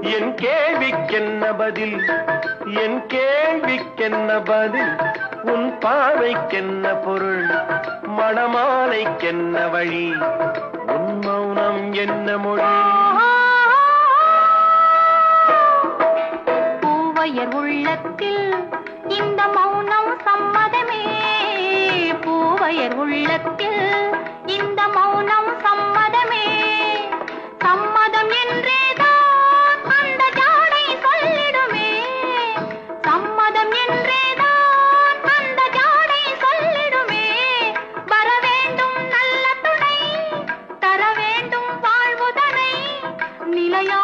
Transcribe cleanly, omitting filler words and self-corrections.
என் கேள்விக்கென்ன பதில், என் கேள்விக்கென்ன பதில், உன் பார்வைக்கென்ன பொருள், மணமாலைக்கென்ன வழி, உன் மௌனம் என்ன மொழி? பூவையர் உள்ளத்தில் இந்த மௌனம் சம்மதமே, பூவையர் உள்ளத்தில் இந்த மௌனம் சம்மதமே. சம்மதம் என்றேதான் அந்த ஜாடை சொல்லிடுமே, சம்மதம் என்றேதான் அந்த ஜாடை சொல்லிடுமே. வர வேண்டும் நல்ல துணை, தர வேண்டும் வாழ்வுதனை, நிலையா